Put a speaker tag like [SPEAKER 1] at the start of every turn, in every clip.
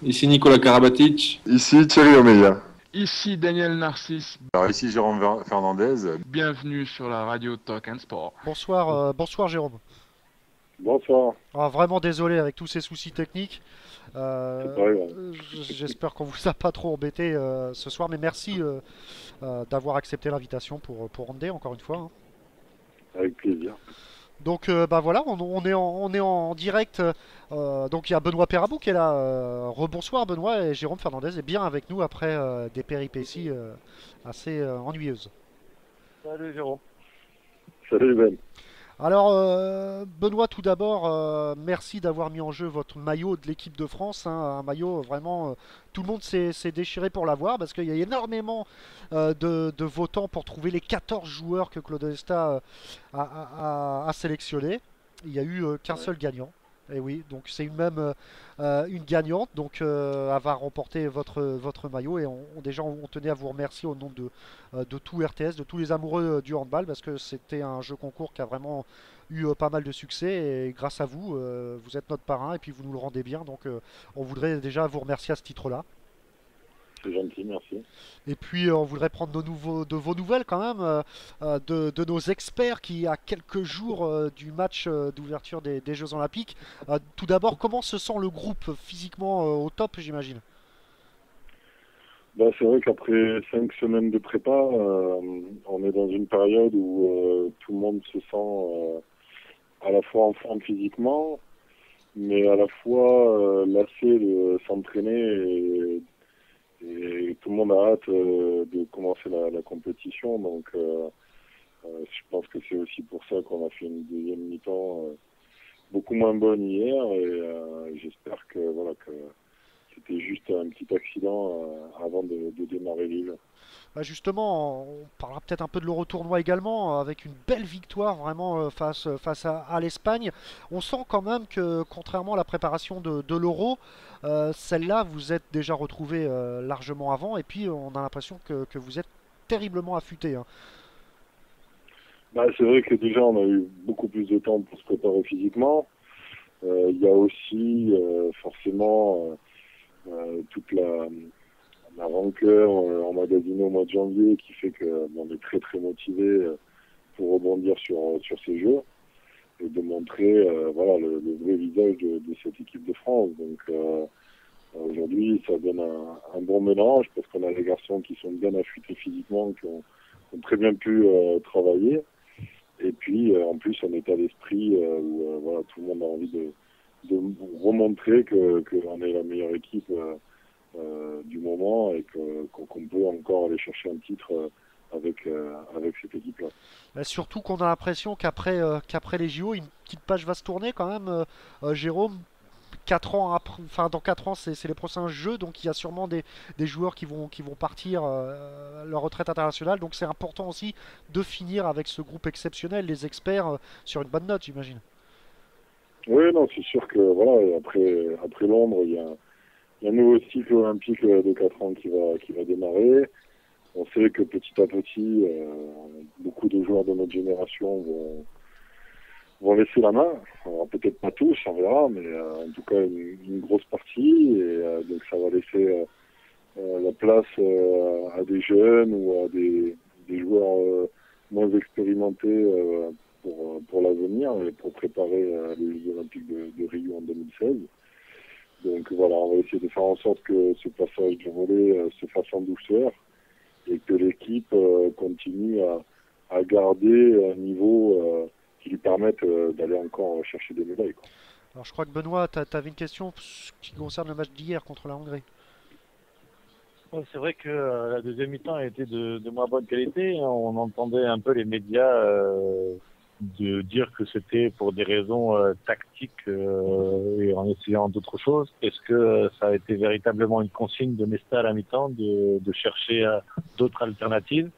[SPEAKER 1] Ici Nicolas Karabatic.
[SPEAKER 2] Ici Thierry Omeya.
[SPEAKER 3] Ici Daniel Narcisse.
[SPEAKER 2] Alors ici Jérôme Fernandez.
[SPEAKER 3] Bienvenue sur la radio Talk and Sport.
[SPEAKER 4] Bonsoir, bonsoir Jérôme.
[SPEAKER 2] Bonsoir.
[SPEAKER 4] Ah, vraiment désolé avec tous ces soucis techniques.
[SPEAKER 2] C'est pas grave.
[SPEAKER 4] J'espère qu'on vous a pas trop embêté ce soir, mais merci d'avoir accepté l'invitation pour Rondé encore une fois, hein.
[SPEAKER 2] Avec plaisir.
[SPEAKER 4] Donc bah voilà, on est en direct. Donc il y a Benoît Perabou qui est là. Rebonsoir Benoît, et Jérôme Fernandez est bien avec nous après des péripéties assez ennuyeuses.
[SPEAKER 5] Salut Jérôme.
[SPEAKER 2] Salut Ben.
[SPEAKER 4] Alors, Benoît, tout d'abord, merci d'avoir mis en jeu votre maillot de l'équipe de France, hein, un maillot vraiment, tout le monde s'est déchiré pour l'avoir parce qu'il y a énormément de votants pour trouver les 14 joueurs que Claude Esta a sélectionnés. Il n'y a eu qu'un seul gagnant. Et oui, donc c'est une gagnante, donc elle va remporter votre maillot, et déjà on tenait à vous remercier au nom de tout RTS, de tous les amoureux du handball, parce que c'était un jeu concours qui a vraiment eu pas mal de succès, et grâce à vous, vous êtes notre parrain et puis vous nous le rendez bien, donc on voudrait déjà vous remercier à ce titre-là.
[SPEAKER 2] C'est gentil, merci.
[SPEAKER 4] Et puis on voudrait prendre de vos nouvelles quand même, de nos experts qui, à quelques jours du match d'ouverture des Jeux Olympiques. Tout d'abord, comment se sent le groupe physiquement au top, j'imagine?
[SPEAKER 2] Bah, c'est vrai qu'après 5 semaines de prépa, on est dans une période où tout le monde se sent à la fois en forme physiquement, mais à la fois lassé de s'entraîner, et tout le monde a hâte de commencer la compétition. Donc je pense que c'est aussi pour ça qu'on a fait une deuxième mi-temps beaucoup moins bonne hier, et j'espère que voilà que c'était juste un petit accident avant de démarrer l'île.
[SPEAKER 4] Bah, justement, on parlera peut-être un peu de l'Euro-tournoi également, avec une belle victoire vraiment face à l'Espagne. On sent quand même que, contrairement à la préparation de l'Euro, celle-là, vous êtes déjà retrouvé largement avant, et puis on a l'impression que vous êtes terriblement affûté, hein.
[SPEAKER 2] Bah, c'est vrai que déjà on a eu beaucoup plus de temps pour se préparer physiquement. Il y a aussi forcément toute la rancœur emmagasinée au mois de janvier qui fait que on est très très motivé pour rebondir sur ces jeux et de montrer voilà le vrai visage de cette équipe de France. Donc aujourd'hui ça donne un bon mélange parce qu'on a les garçons qui sont bien affûtés physiquement, qui ont très bien pu travailler, et puis en plus un état d'esprit où voilà, tout le monde a envie de remontrer qu'on est la meilleure équipe du moment, et qu'on peut encore aller chercher un titre avec cette équipe-là.
[SPEAKER 4] Surtout qu'on a l'impression qu'après les JO, une petite page va se tourner quand même, Jérôme. 4 ans après, enfin dans 4 ans c'est les prochains jeux, donc il y a sûrement des joueurs qui vont partir leur retraite internationale, donc c'est important aussi de finir avec ce groupe exceptionnel, les experts, sur une bonne note, j'imagine.
[SPEAKER 2] Oui, non, c'est sûr que voilà, après Londres, il y a un nouveau cycle olympique de 4 ans qui va démarrer. On sait que petit à petit, beaucoup de joueurs de notre génération vont laisser la main. Alors, peut-être pas tous, on verra, mais en tout cas une grosse partie. Et donc ça va laisser la place à des jeunes ou à des joueurs moins expérimentés pour l'avenir, et pour préparer les Jeux Olympiques de Rio en 2016. Donc voilà, on va essayer de faire en sorte que ce passage de relais se fasse en douceur, et que l'équipe continue à garder un niveau qui lui permette d'aller encore chercher des médailles, quoi.
[SPEAKER 4] Alors je crois que Benoît, t'avais une question qui concerne le match d'hier contre la Hongrie.
[SPEAKER 5] Ouais, c'est vrai que la deuxième mi-temps a été de moins bonne qualité. On entendait un peu les médias de dire que c'était pour des raisons tactiques et en essayant d'autres choses. Est-ce que ça a été véritablement une consigne de Nesta à la mi-temps de chercher d'autres alternatives,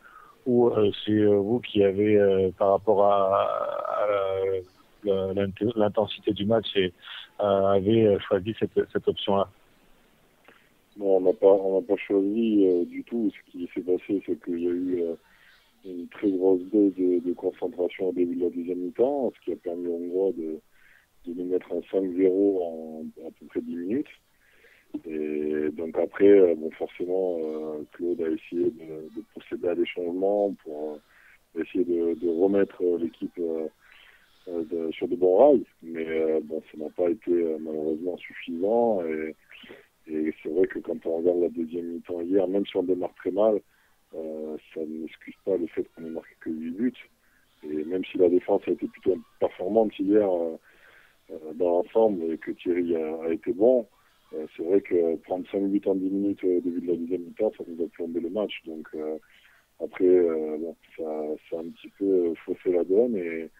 [SPEAKER 5] ou c'est vous qui avez, par rapport à l'intensité du match, et avez choisi cette option-là?
[SPEAKER 2] Non, on n'a pas choisi du tout. Ce qui s'est passé, c'est qu'il y a eu une très grosse baisse de concentration au début de la deuxième mi-temps, ce qui a permis aux Hongrois de nous mettre un 5-0 en à peu près 10 minutes. Et donc après, bon, forcément, Claude a essayé de procéder à des changements pour essayer de remettre l'équipe sur de bons rails. Mais bon, ça n'a pas été malheureusement suffisant. Et c'est vrai que quand on regarde la deuxième mi-temps hier, même si on démarre très mal, ça n'excuse pas le fait qu'on ait marqué que 8 buts. Et même si la défense a été plutôt performante hier dans l'ensemble et que Thierry a été bon, c'est vrai que prendre 5 buts en 10 minutes au début de la deuxième mi-temps, ça nous a plombé le match. Donc après, bon, ça a un petit peu faussé la donne et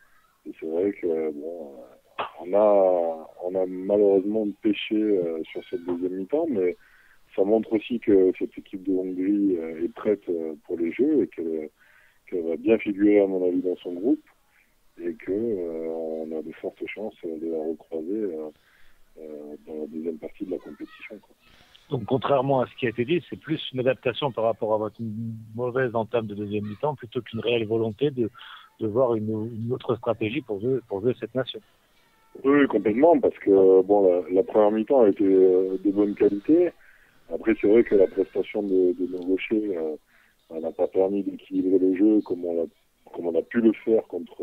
[SPEAKER 2] c'est vrai que bon, on a malheureusement pêché sur cette deuxième mi-temps, mais ça montre aussi que cette équipe de Hongrie est prête pour les Jeux et qu'elle va bien figurer à mon avis dans son groupe et que on a de fortes chances de la recroiser dans la deuxième partie de la compétition, quoi.
[SPEAKER 5] Donc, contrairement à ce qui a été dit, c'est plus une adaptation par rapport à votre mauvaise entame de deuxième mi-temps plutôt qu'une réelle volonté de voir une autre stratégie pour jouer cette nation.
[SPEAKER 2] Oui, complètement, parce que bon, la première mi-temps a été de bonne qualité. Après, c'est vrai que la prestation de nos gauchers n'a pas permis d'équilibrer le jeu comme on a pu le faire contre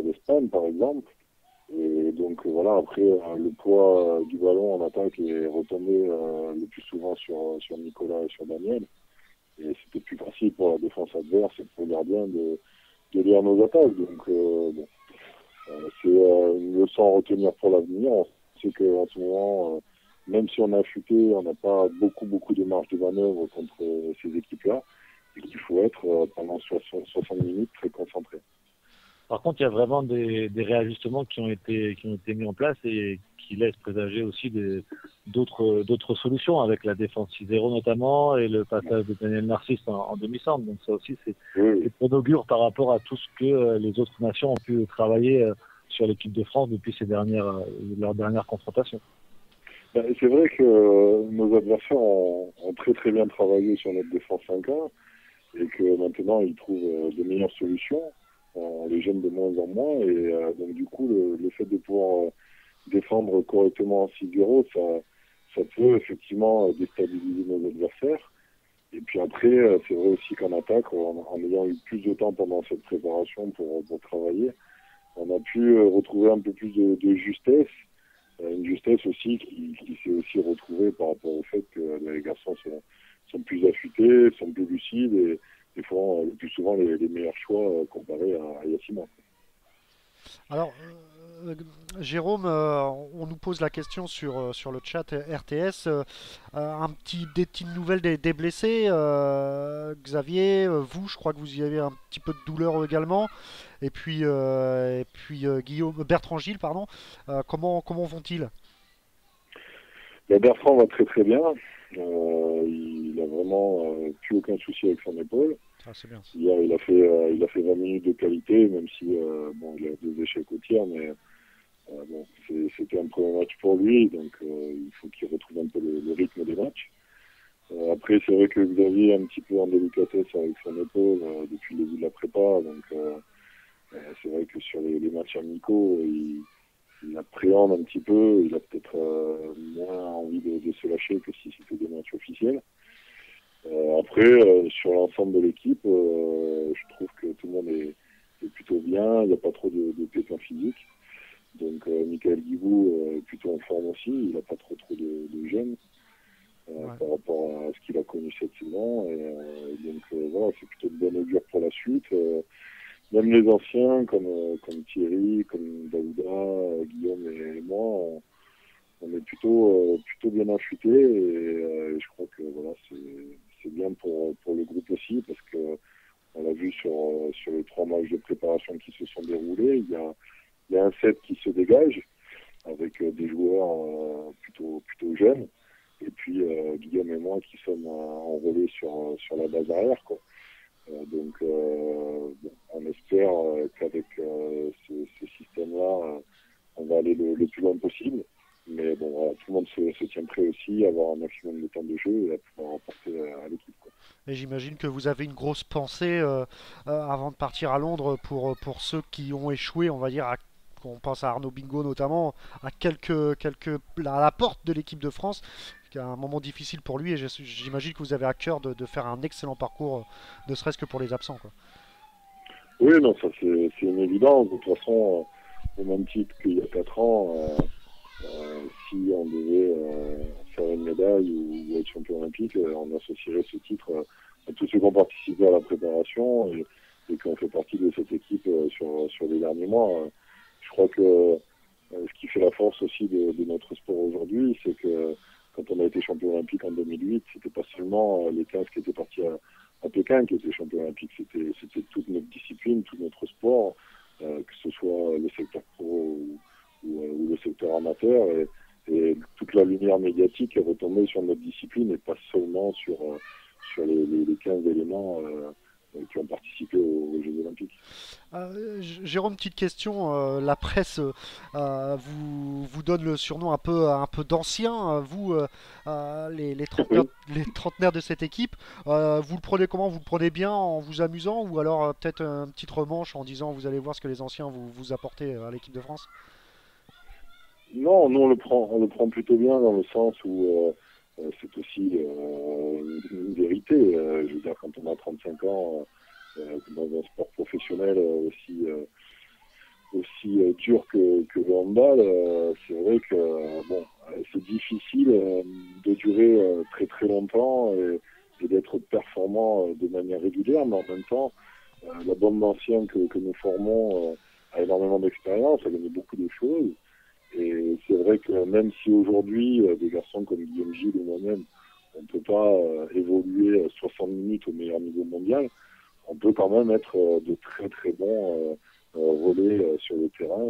[SPEAKER 2] l'Espagne, par exemple. Et donc voilà, après, le poids du ballon en attaque est retombé le plus souvent sur Nicolas et sur Daniel. Et c'était plus facile pour la défense adverse et pour le gardien de lire nos attaques. Donc bon, c'est une leçon à retenir pour l'avenir. On sait qu'en ce moment, même si on a chuté, on n'a pas beaucoup de marge de manœuvre contre ces équipes-là. Et qu'il faut être pendant 60 minutes très concentré.
[SPEAKER 5] Par contre, il y a vraiment des réajustements qui ont été mis en place et qui laissent présager aussi d'autres solutions avec la défense 6-0 notamment et le passage de Daniel Narcisse en demi-centre. Donc ça aussi, c'est bon augure par rapport à tout ce que les autres nations ont pu travailler sur l'équipe de France depuis leur dernière confrontation.
[SPEAKER 2] C'est vrai que nos adversaires ont très très bien travaillé sur notre défense 5-1 et que maintenant ils trouvent de meilleures solutions. On les gêne de moins en moins et donc du coup le fait de pouvoir défendre correctement en 6-0, ça peut effectivement déstabiliser nos adversaires. Et puis après, c'est vrai aussi qu'en attaque, en ayant eu plus de temps pendant cette préparation pour travailler, on a pu retrouver un peu plus de justesse. Une justesse aussi qui s'est aussi retrouvée par rapport au fait que les garçons sont plus affûtés, sont plus lucides et font le plus souvent les meilleurs choix comparés à il y a 6 mois.
[SPEAKER 4] Alors, Jérôme, on nous pose la question sur le chat RTS. Des petites nouvelles des blessés. Xavier, vous, je crois que vous y avez un petit peu de douleur également. Et puis Bertrand Gilles, pardon. Comment vont-ils?
[SPEAKER 2] Bertrand va très très bien. Il a vraiment plus aucun souci avec son épaule.
[SPEAKER 4] Ah, c'est bien.
[SPEAKER 2] Hier, il a fait 20 minutes de qualité, même si bon, il a 2 échecs au tir, mais bon, c'était un premier match pour lui, donc il faut qu'il retrouve un peu le rythme des matchs. Après, c'est vrai que Xavier est un petit peu en délicatesse avec son épaule depuis le début de la prépa, donc c'est vrai que sur les matchs amicaux, il appréhende un petit peu, il a peut-être moins envie de se lâcher que si c'était des matchs officiels. Après, sur l'ensemble de l'équipe, je trouve que tout le monde est plutôt bien, il n'y a pas trop de pépins physiques. Donc Michael Guigou est plutôt en forme aussi, il n'a pas trop de gêne par rapport à ce qu'il a connu cette saison. Et donc voilà, c'est plutôt de bonne augure pour la suite. Même les anciens comme Thierry, comme Daouda, Guillaume et moi, on est plutôt bien affûtés et je crois que voilà, c'est bien pour le groupe aussi parce que on l'a vu sur les 3 matchs de préparation qui se sont déroulés, il y a un set qui se dégage avec des joueurs plutôt jeunes et puis Guillaume et moi qui sommes en relais sur la base arrière, quoi. Donc bon, on espère qu'avec ce système-là, on va aller le plus loin possible. Mais bon, voilà, tout le monde se tient prêt aussi à avoir un maximum de temps de jeu et à pouvoir apporter à l'équipe, quoi.
[SPEAKER 4] Et j'imagine que vous avez une grosse pensée avant de partir à Londres pour ceux qui ont échoué, on va dire, à on pense à Arnaud Bingo notamment, à à la porte de l'équipe de France, qui a un moment difficile pour lui, et j'imagine que vous avez à cœur de faire un excellent parcours, ne serait-ce que pour les absents, quoi.
[SPEAKER 2] Oui, non, ça c'est une évidence. De toute façon, au même titre qu'il y a 4 ans, si on devait faire une médaille ou être champion olympique, on associerait ce titre à tous ceux qui ont participé à la préparation et qui ont fait partie de cette équipe sur les derniers mois. Je crois que ce qui fait la force aussi de notre sport aujourd'hui, c'est que quand on a été champion olympique en 2008, c'était pas seulement les 15 qui étaient partis à Pékin qui étaient champions olympiques, c'était toute notre discipline, tout notre sport, que ce soit le secteur pro ou le secteur amateur, et toute la lumière médiatique est retombée sur notre discipline et pas seulement sur les 15 éléments qui ont participé aux Jeux Olympiques.
[SPEAKER 4] Jérôme, petite question. La presse vous donne le surnom un peu d'ancien. Vous, les trentenaires de cette équipe, vous le prenez comment? Vous le prenez bien en vous amusant, ou alors peut-être une petite remanche en disant vous allez voir ce que les anciens vous apportez à l'équipe de France?
[SPEAKER 2] Non, nous on le prend plutôt bien dans le sens où c'est aussi une vérité. Je veux dire, quand on a 35 ans, dans un sport professionnel aussi dur que le handball, c'est vrai que bon, c'est difficile de durer très très longtemps et d'être performant de manière régulière, mais en même temps, la bande d'anciens que nous formons a énormément d'expérience, a gagné beaucoup de choses. Et c'est vrai que même si aujourd'hui, des garçons comme Guillaume Gilles ou moi-même, on ne peut pas évoluer 60 minutes au meilleur niveau mondial, on peut quand même être de très très bons relais sur le terrain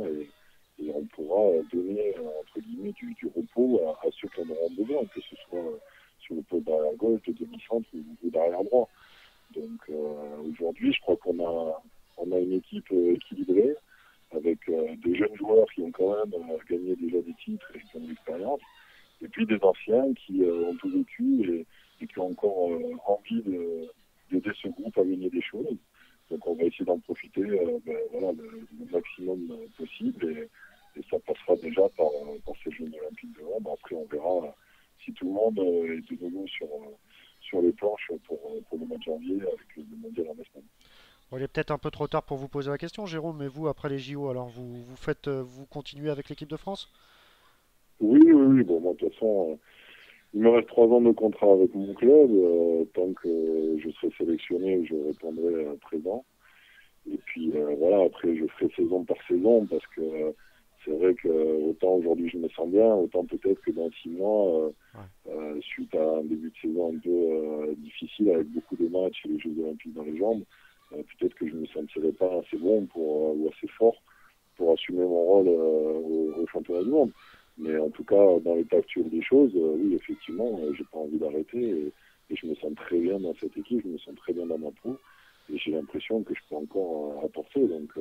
[SPEAKER 2] et on pourra donner entre guillemets du repos à ceux qui en auront besoin, que ce soit sur le poste d'arrière gauche, de demi-centre ou d'arrière droit. Donc aujourd'hui, je crois qu'on a une équipe équilibrée, avec des jeunes joueurs qui ont quand même gagné déjà des titres et qui ont de l'expérience, et puis des anciens qui ont tout vécu et qui ont encore envie d'aider ce groupe à gagner des choses. Donc on va essayer d'en profiter voilà, le maximum possible, et ça passera déjà par ces Jeux Olympiques de Londres. Après on verra si tout le monde est de nouveau sur les planches pour le mois de janvier avec le mondial en Espagne.
[SPEAKER 4] Bon, il est peut-être un peu trop tard pour vous poser la question, Jérôme, mais vous, après les JO, alors vous continuez avec l'équipe de France?
[SPEAKER 2] Oui. Bon, moi, de toute façon, il me reste 3 ans de contrat avec mon club. Tant que je serai sélectionné, je répondrai présent. Et puis, voilà, après, je ferai saison par saison parce que c'est vrai que autant aujourd'hui je me sens bien, autant peut-être que dans 6 mois, suite à un début de saison un peu difficile avec beaucoup de matchs et les Jeux Olympiques dans les jambes, peut-être que je ne me sentirais pas assez bon ou assez fort pour assumer mon rôle au championnat du monde. Mais en tout cas, dans l'état actuel des choses, oui, effectivement, j'ai pas envie d'arrêter et je me sens très bien dans cette équipe, je me sens très bien dans ma peau et j'ai l'impression que je peux encore apporter. Donc,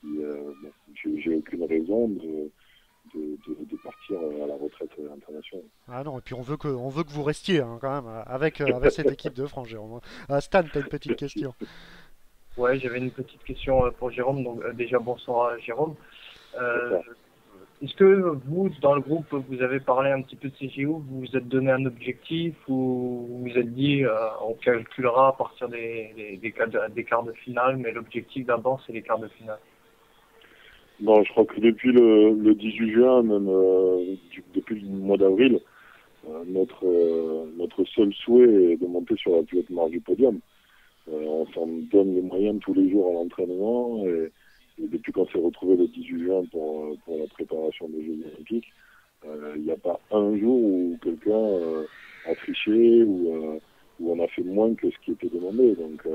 [SPEAKER 2] bon, j'ai aucune raison de partir à la retraite internationale.
[SPEAKER 4] Ah non, et puis on veut que vous restiez, hein, quand même, avec cette équipe de France, Jérôme. Stan, t'as une petite question.
[SPEAKER 1] Ouais, j'avais une petite question pour Jérôme. Donc déjà bonsoir à Jérôme. Est-ce que vous, dans le groupe, vous avez parlé un petit peu de ces JO, vous vous êtes donné un objectif ou vous vous êtes dit on calculera à partir des quarts de finale, mais l'objectif d'abord c'est les quarts de finale?
[SPEAKER 2] Non, je crois que depuis le 18 juin, même depuis le mois d'avril, notre seul souhait est de monter sur la plus haute marge du podium. On s'en donne les moyens tous les jours à l'entraînement et depuis qu'on s'est retrouvé le 18 juin pour la préparation des Jeux Olympiques, il n'y a pas un jour où quelqu'un a triché ou on a fait moins que ce qui était demandé. Donc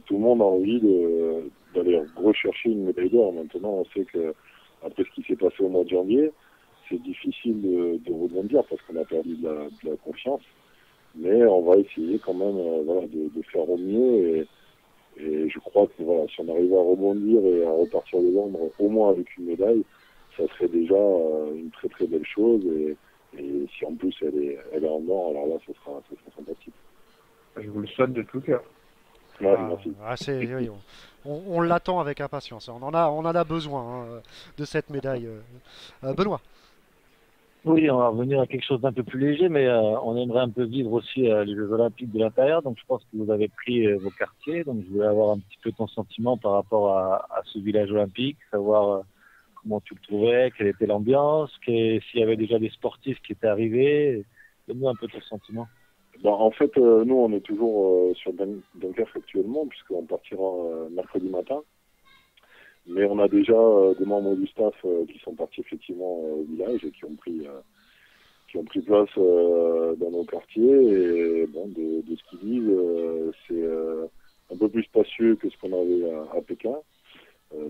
[SPEAKER 2] tout le monde a envie d'aller rechercher une médaille d'or. Maintenant, on sait que après ce qui s'est passé au mois de janvier, c'est difficile de rebondir parce qu'on a perdu de la confiance. Mais on va essayer quand même de faire au mieux et je crois que voilà, si on arrive à rebondir et à repartir de Londres au moins avec une médaille, ça serait déjà une très très belle chose et si en plus elle est en or, alors là ça sera sympathique.
[SPEAKER 1] Je vous le souhaite de tout cœur.
[SPEAKER 2] Ouais, merci.
[SPEAKER 4] Oui, on l'attend avec impatience. On en a besoin de cette médaille. Benoît.
[SPEAKER 5] Oui, on va revenir à quelque chose d'un peu plus léger, mais on aimerait un peu vivre aussi les Jeux Olympiques de l'intérieur. Donc, je pense que vous avez pris vos quartiers. Donc, je voulais avoir un petit peu ton sentiment par rapport à ce village olympique, savoir comment tu le trouvais, quelle était l'ambiance, s'il y avait déjà des sportifs qui étaient arrivés. Donne-nous un peu ton sentiment.
[SPEAKER 2] En fait, nous, on est toujours sur Dunkerque actuellement, puisqu'on partira mercredi matin. Mais on a déjà des membres du staff qui sont partis effectivement au village et qui ont pris place dans nos quartiers. Et bon, de ce qu'ils disent, c'est un peu plus spacieux que ce qu'on avait à Pékin,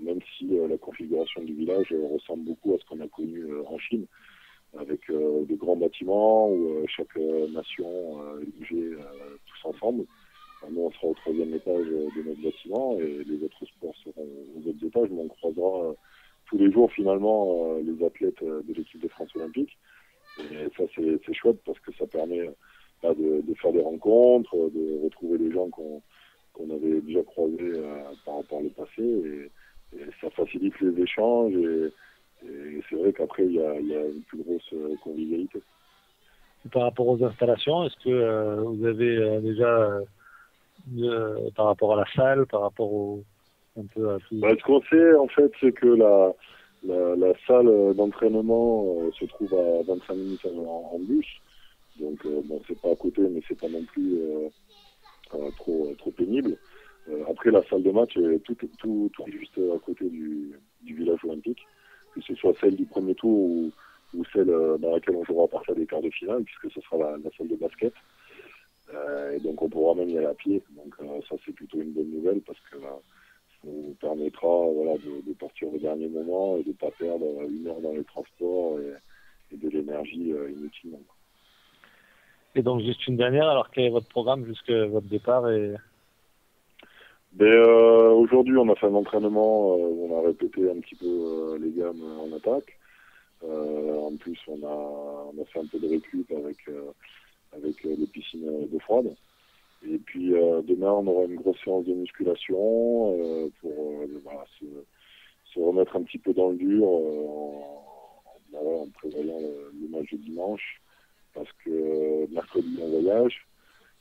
[SPEAKER 2] même si la configuration du village ressemble beaucoup à ce qu'on a connu en Chine, avec de grands bâtiments où chaque nation est logée tous ensemble. Nous, on sera au 3e étage de notre bâtiment et les autres sports seront aux autres étages, mais on croisera tous les jours finalement les athlètes de l'équipe de France olympique. Et ça, c'est chouette parce que ça permet de faire des rencontres, de retrouver des gens qu'on avait déjà croisés par le passé. Et ça facilite les échanges et c'est vrai qu'après, il y a une plus grosse convivialité.
[SPEAKER 5] Par rapport aux installations, est-ce que vous avez déjà... par rapport à la salle, par rapport un peu à tout.
[SPEAKER 2] Ce qu'on sait en fait, c'est que la salle d'entraînement se trouve à 25 minutes en bus. Donc bon, c'est pas à côté, mais c'est pas non plus trop pénible. Après, la salle de match est tout juste à côté du village olympique, que ce soit celle du premier tour ou celle dans laquelle on jouera à partir des quarts de finale, puisque ce sera la salle de basket. Et donc on pourra même y aller à pied. Donc ça c'est plutôt une bonne nouvelle parce que ça nous permettra de partir au dernier moment et de ne pas perdre 1 heure dans les transports et de l'énergie inutilement.
[SPEAKER 5] Et donc juste une dernière, alors quel est votre programme jusqu'à votre départ
[SPEAKER 2] Aujourd'hui on a fait un entraînement où on a répété un petit peu les gammes en attaque. En plus on a fait un peu de récup avec des piscines d'eau froide. Et puis demain, on aura une grosse séance de musculation pour se remettre un petit peu dans le dur en prévoyant le match de dimanche. Parce que mercredi, on voyage.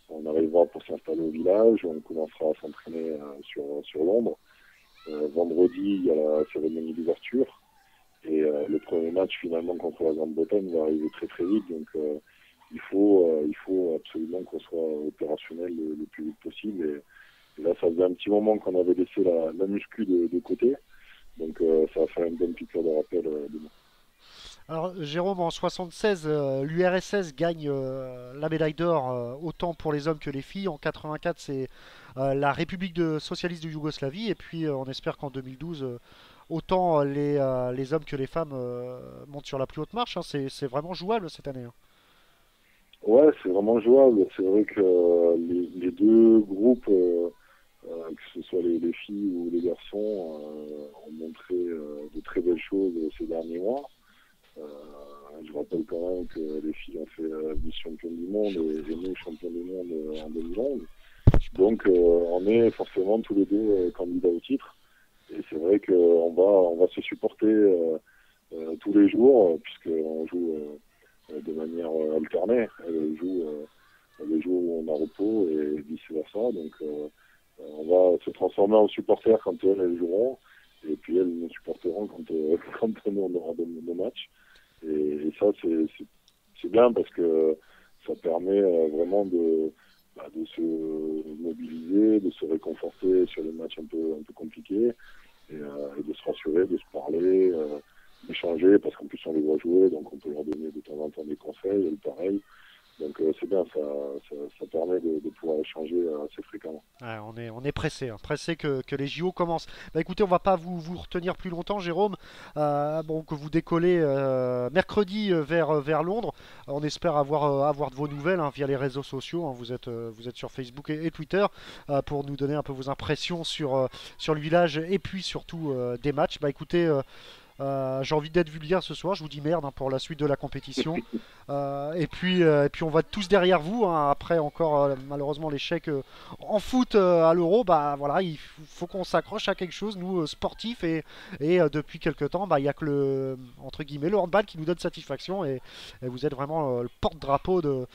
[SPEAKER 2] On arrivera pour s'installer au village. On commencera à s'entraîner sur Londres. Vendredi, il y a la cérémonie d'ouverture. Et le premier match, finalement, contre la Grande-Bretagne va arriver très très vite. Donc, il faut absolument qu'on soit opérationnel le plus vite possible. Et là, ça faisait un petit moment qu'on avait laissé la muscu de côté. Donc, ça va faire une bonne piqûre de rappel demain.
[SPEAKER 4] Alors, Jérôme, en 76, l'URSS gagne la médaille d'or autant pour les hommes que les filles. En 84, c'est la République socialiste de Yougoslavie. Et puis, on espère qu'en 2012, autant les hommes que les femmes montent sur la plus haute marche. C'est vraiment jouable cette année.
[SPEAKER 2] Ouais, c'est vraiment jouable. C'est vrai que les deux groupes, que ce soit les filles ou les garçons, ont montré de très belles choses ces derniers mois. Je rappelle quand même que les filles ont fait vice-championne du monde et nous champions du monde en 2011. Donc on est forcément tous les deux candidats au titre. Et c'est vrai qu'on va se supporter tous les jours, puisqu'on joue de manière alternée. Elle joue les jours où on a repos et vice-versa. Donc on va se transformer en supporters quand elles joueront. Et puis elles nous supporteront quand nous on aura nos matchs. Et ça, c'est bien parce que ça permet vraiment de se mobiliser, de se réconforter sur les matchs un peu compliqués et de se rassurer, de se parler, d'échanger parce qu'en plus on les voit jouer, donc on peut leur donner de temps en temps des conseils, et pareil. Donc c'est bien, ça permet de pouvoir échanger assez fréquemment.
[SPEAKER 4] Ouais, on est pressé, pressé que les JO commencent. Bah écoutez, on va pas vous retenir plus longtemps, Jérôme. Que vous décollez mercredi vers Londres. On espère avoir de vos nouvelles via les réseaux sociaux. Vous êtes sur Facebook et Twitter pour nous donner un peu vos impressions sur le village et puis surtout des matchs. Bah écoutez. J'ai envie d'être vulgaire ce soir, je vous dis merde hein, pour la suite de la compétition. Et puis on va être tous derrière vous. Hein. Après encore malheureusement l'échec en foot à l'Euro, bah voilà, il faut qu'on s'accroche à quelque chose, nous sportifs, et depuis quelques temps, bah il y a que le entre guillemets le handball qui nous donne satisfaction, et vous êtes vraiment le porte-drapeau de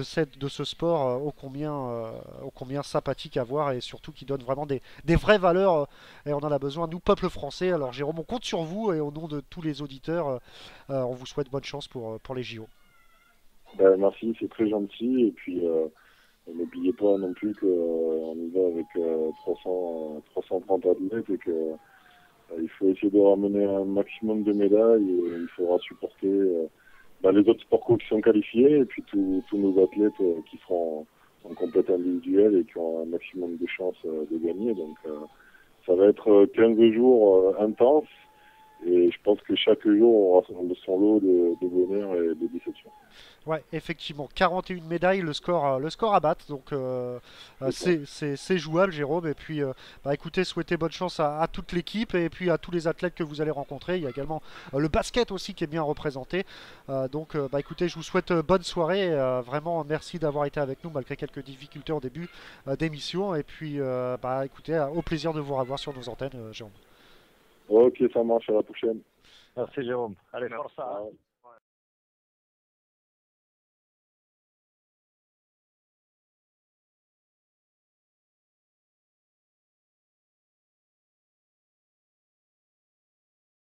[SPEAKER 4] ce sport ô combien sympathique à voir, et surtout qui donne vraiment des vraies valeurs, et on en a besoin, nous, peuple français. Alors Jérôme, on compte sur vous, et au nom de tous les auditeurs, on vous souhaite bonne chance pour les JO.
[SPEAKER 2] Ben, merci, c'est très gentil. Et puis, n'oubliez pas non plus qu'on y va avec 330 athlètes et que il faut essayer de ramener un maximum de médailles. Et il faudra supporter les autres sports co qui sont qualifiés et puis tous nos athlètes qui seront en compète individuelle et qui ont un maximum de chances de gagner. Donc, ça va être 15 jours intenses. Et je pense que chaque jour aura son lot de bonheur et de déception.
[SPEAKER 4] Ouais, effectivement, 41 médailles, le score à battre, donc c'est jouable, Jérôme. Et puis, écoutez, souhaitez bonne chance à toute l'équipe et puis à tous les athlètes que vous allez rencontrer. Il y a également le basket aussi qui est bien représenté. Donc, écoutez, je vous souhaite bonne soirée. Vraiment, merci d'avoir été avec nous malgré quelques difficultés en début d'émission. Et puis, écoutez, au plaisir de vous revoir sur nos antennes, Jérôme.
[SPEAKER 2] Ok, ça marche, à la prochaine.
[SPEAKER 5] Merci Jérôme. Allez,
[SPEAKER 1] Merci.
[SPEAKER 5] force.